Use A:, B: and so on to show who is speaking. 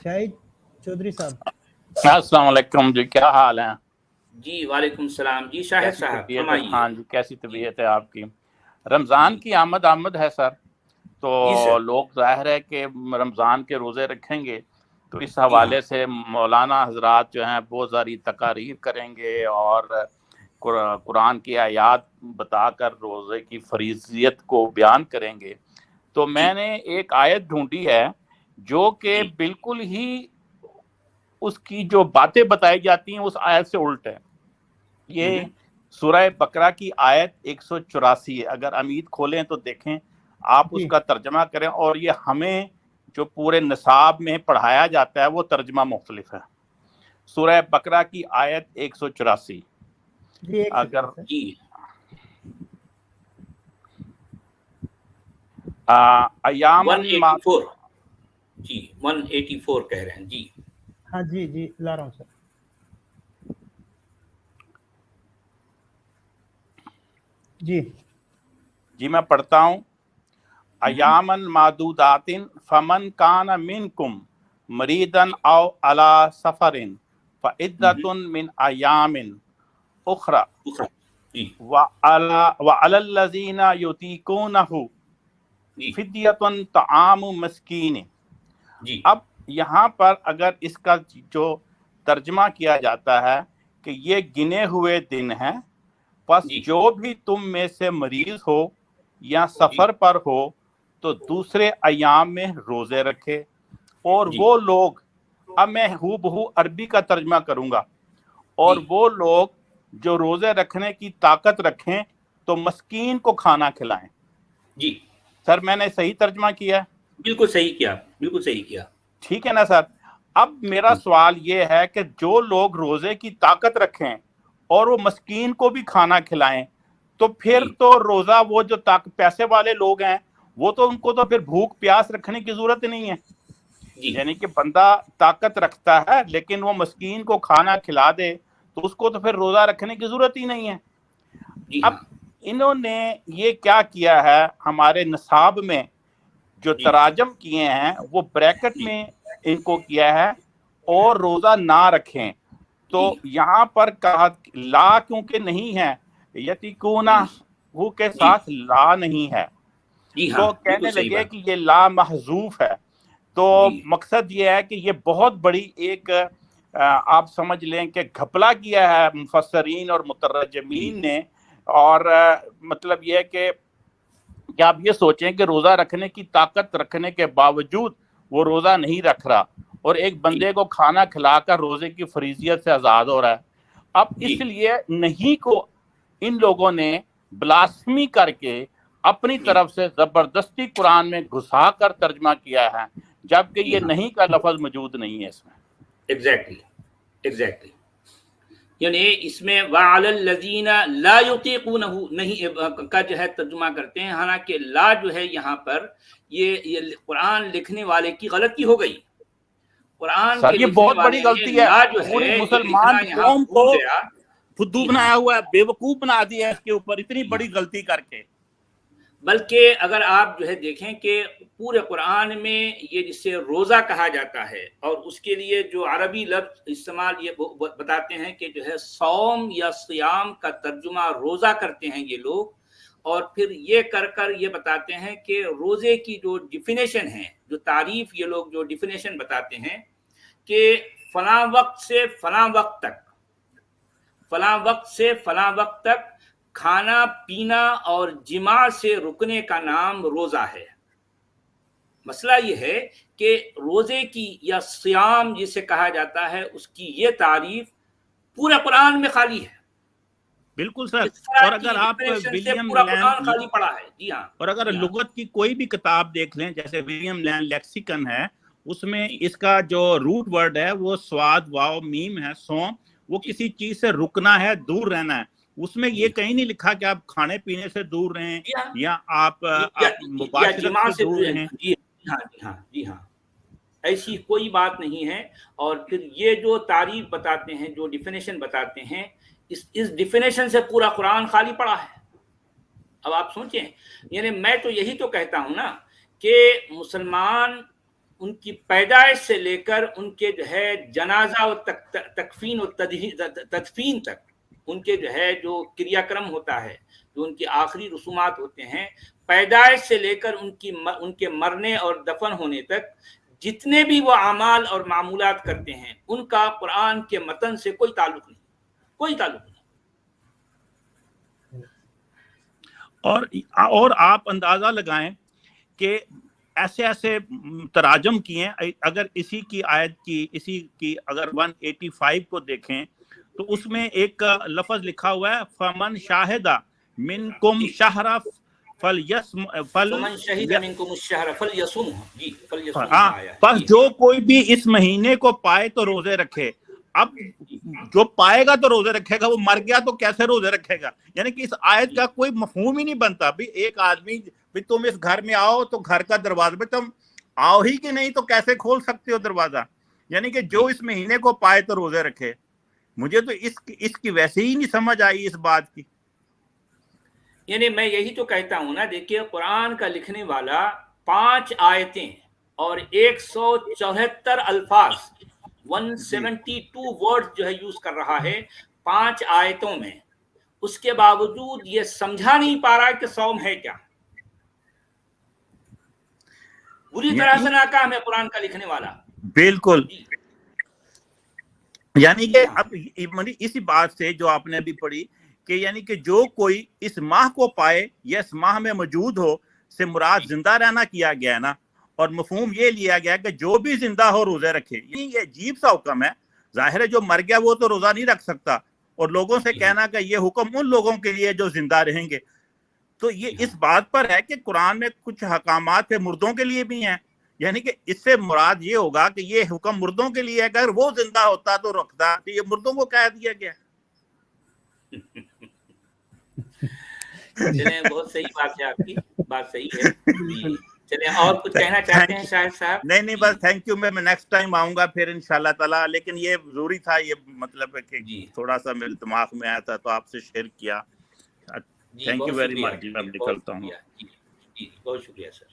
A: शाहिद चौधरी साहब।
B: अस्सलाम वालेकुम जी, क्या हाल है?
C: जी वालेकुम सलाम जी। शाहिद साहब फरमाइए।
B: हाँ जी, कैसी तबीयत है आपकी? रमज़ान की आमद है सर, तो लोग जाहिर है कि रमज़ान के रोज़े रखेंगे, तो इस हवाले से मौलाना हजरात जो हैं बहुत सारी तकारीर करेंगे और कुरान की आयात बताकर रोज़े की फरीजियत को बयान करेंगे। तो मैंने एक आयत ढूंढी है जो कि बिल्कुल ही उसकी जो बातें बताई जाती हैं उस आयत से उल्ट है। ये सूरह बकरा की आयत 184 है। अगर अमीद खोलें तो देखें, आप उसका तर्जमा करें, और ये हमें जो पूरे निसाब में पढ़ाया जाता है वो तर्जमा मुख्तलिफ है। सूरह बकरा की आयत 184 अगर अयामन
C: 184 जी 184 कह रहे हैं जी।
A: हाँ जी जी ला रहा हूँ सर।
B: जी मैं पढ़ता हूँ। अयामन मादूदातिन फमन कान मिनकुम मरीदन औ अला सफरिन फइद्दतुन मिन अयामिन उखरा व अलल्लज़ीना युतीकूनहु फिद्यतुन तआमु मस्कीन। अब यहाँ पर अगर इसका जो तर्जमा किया जाता है कि ये गिने हुए दिन हैं, बस जो भी तुम में से मरीज हो या सफर पर हो तो दूसरे अयाम में रोजे रखे। और वो लोग, अब मैं हूबहू अरबी का तर्जमा करूंगा, और वो लोग जो रोजे रखने की ताकत रखें तो मस्कीन को खाना खिलाएं।
C: जी
B: सर मैंने सही तर्जमा किया?
C: बिल्कुल सही किया, बिल्कुल सही किया।
B: ठीक है ना सर? अब मेरा सवाल ये है कि जो लोग रोजे की ताकत रखें और वो मस्कीन को भी खाना खिलाएं, तो फिर तो रोजा वो जो पैसे वाले लोग हैं वो तो उनको तो फिर भूख प्यास रखने की जरूरत नहीं है। यानी कि बंदा ताकत रखता है लेकिन वो मस्कीन को खाना खिला दे तो उसको तो फिर रोजा रखने की जरूरत ही नहीं है। अब इन्होंने ये क्या किया है, हमारे निसाब में जो तराजम किए हैं वो ब्रैकेट में इनको किया है और रोजा ना रखें। तो यहाँ पर कहा ला क्योंकि नहीं है, यतीकूना हु के साथ ला नहीं है, तो कहने लगे कि ये ला महजूफ है। तो मकसद ये है कि ये बहुत बड़ी एक आप समझ लें कि घपला किया है मुफस्सरीन और मुतरजमीन ने। और मतलब ये है कि आप ये सोचें कि रोजा रखने की ताकत रखने के बावजूद वो रोजा नहीं रख रहा और एक बंदे को खाना खिलाकर रोजे की फरीजियत से आजाद हो रहा है। अब इसलिए नहीं को इन लोगों ने ब्लास्फेमी करके अपनी तरफ से जबरदस्ती कुरान में घुसा कर तर्जमा किया है, जबकि ये नहीं का लफ्ज मौजूद नहीं है इसमें।
C: एग्जैक्टली यानी इसमें वअलल्लज़ीना ला युतीक़ूनहु नहीं का जो है तर्जुमा करते हैं, हालांकि ला जो है यहाँ पर ये कुरान लिखने वाले की गलती हो गई। कुरान
B: के ये बहुत बड़ी गलती है।
C: ला जो
B: पूरी
C: है
B: मुसलमान कौम को फुद्दू बनाया हुआ है, बेवकूफ बना दिया है इसके ऊपर इतनी बड़ी गलती करके।
C: बल्कि अगर आप जो है देखें कि पूरे कुरान में ये जिसे रोज़ा कहा जाता है और उसके लिए जो अरबी लफ्ज़ इस्तेमाल ये बताते हैं कि जो है सौम या सियाम का तर्जुमा रोज़ा करते हैं ये लोग, और फिर ये कर ये बताते हैं कि रोज़े की जो डिफिनेशन है, जो तारीफ ये लोग जो डिफिनेशन बताते हैं कि फलां वक्त से फलां वक्त तक, फलां वक्त से फलां वक्त तक खाना पीना और जिमा से रुकने का नाम रोजा है। मसला ये है कि रोजे की या सियाम जिसे कहा जाता है उसकी ये तारीफ पूरे कुरान में खाली है।
B: बिल्कुल सर। और अगर आप विलियम
C: लैन खाली पड़ा है। जी हाँ।
B: और अगर लुगत की कोई भी किताब देख लें, जैसे विलियम लैन लेक्सिकन है, उसमें इसका जो रूट वर्ड है वो स्वाद वाव मीम है, सोम, वो किसी चीज से रुकना है, दूर रहना है। उसमें ये कहीं नहीं लिखा कि आप खाने पीने से दूर रहें या आप मुबाशरत से दूर रहें।
C: जी हाँ, ऐसी कोई बात नहीं है। और फिर ये जो तारीफ बताते हैं, जो डिफिनेशन बताते हैं, इस डिफिनेशन से पूरा कुरान खाली पड़ा है। अब आप सोचें, यानी मैं तो यही तो कहता हूं ना कि मुसलमान ان کی پیدائش سے لے کر ان کے جو ہے جنازہ و تکفین و تدفین تک ان کے جو ہے جو کریا کرم ہوتا ہے، جو ان کی آخری رسومات ہوتے ہیں، پیدائش سے لے کر ان کے مرنے اور دفن ہونے تک جتنے بھی وہ اعمال اور معمولات کرتے ہیں ان کا قرآن کے متن سے کوئی تعلق نہیں، کوئی تعلق نہیں۔
B: اور آپ اندازہ لگائیں کہ ایسے ایسے تراجم کیے ہیں، اگر اسی کی آیت کی اگر 185 کو دیکھیں تو اس میں ایک لفظ لکھا ہوا ہے فمن شاہدہ منکم شہر
C: فمن شہد منکم الشہر فلیصم، جی فلیصم آیا ہے،
B: پس جو کوئی بھی اس مہینے کو پائے تو روزے رکھے۔ اب جو پائے گا تو روزے رکھے گا، وہ مر گیا تو کیسے روزے رکھے گا؟ یعنی کہ اس آیت کا کوئی مفہوم ہی نہیں بنتا۔ بھی ایک آدمی بھی تم اس گھر میں آؤ تو گھر کا دروازہ بھی تم آؤ ہی کہ نہیں تو کیسے کھول سکتے ہو دروازہ؟ یعنی کہ جو اس مہینے کو پائے تو روزے رکھے۔ مجھے تو اس کی ویسے ہی نہیں سمجھ آئی اس بات کی۔
C: یعنی میں یہی تو کہتا ہوں نا، دیکھیے قرآن کا لکھنے والا 5 آیتیں اور 174 الفاظ 172 ورڈ جو ہے یوز کر رہا ہے 5 آیتوں میں، اس کے باوجود یہ سمجھا نہیں پا رہا کہ صوم ہے کیا۔ بری طرح سے ناکام ہے قرآن کا لکھنے والا۔
B: بالکل، یعنی کہ اب اسی بات سے جو آپ نے ابھی پڑھی کہ یعنی کہ جو کوئی اس ماہ کو پائے یا اس ماہ میں موجود ہو سے مراد زندہ رہنا کیا گیا ہے نا، اور مفہوم یہ لیا گیا کہ جو بھی زندہ ہو روزے رکھے۔ یہ عجیب سا حکم ہے۔ ظاہر ہے جو مر گیا وہ تو روزہ نہیں رکھ سکتا، اور لوگوں سے کہنا کہ یہ حکم ان لوگوں کے لیے جو زندہ رہیں گے، تو یہ اس بات پر ہے کہ قرآن میں کچھ حکامات مردوں کے لیے بھی ہیں۔ یعنی کہ اس سے مراد یہ ہوگا کہ یہ حکم مردوں کے لیے، اگر وہ زندہ ہوتا تو رکھتا، تو یہ مردوں کو کہہ دیا گیا۔
C: چلیں، بہت صحیح بات ہے، آپ کی بات صحیح ہے۔ چلیں، اور کچھ کہنا چاہتے ہیں شاہد صاحب؟
B: نہیں بس تھینک یو، میں نیکسٹ ٹائم آؤں گا پھر انشاءاللہ تعالی، لیکن یہ ضروری تھا، یہ مطلب ہے کہ تھوڑا سا میرے دماغ میں آیا تھا تو آپ سے شیئر کیا۔ تھینک یو ویری مچ، میں نکلتا ہوں۔
C: جی بہت شکریہ سر۔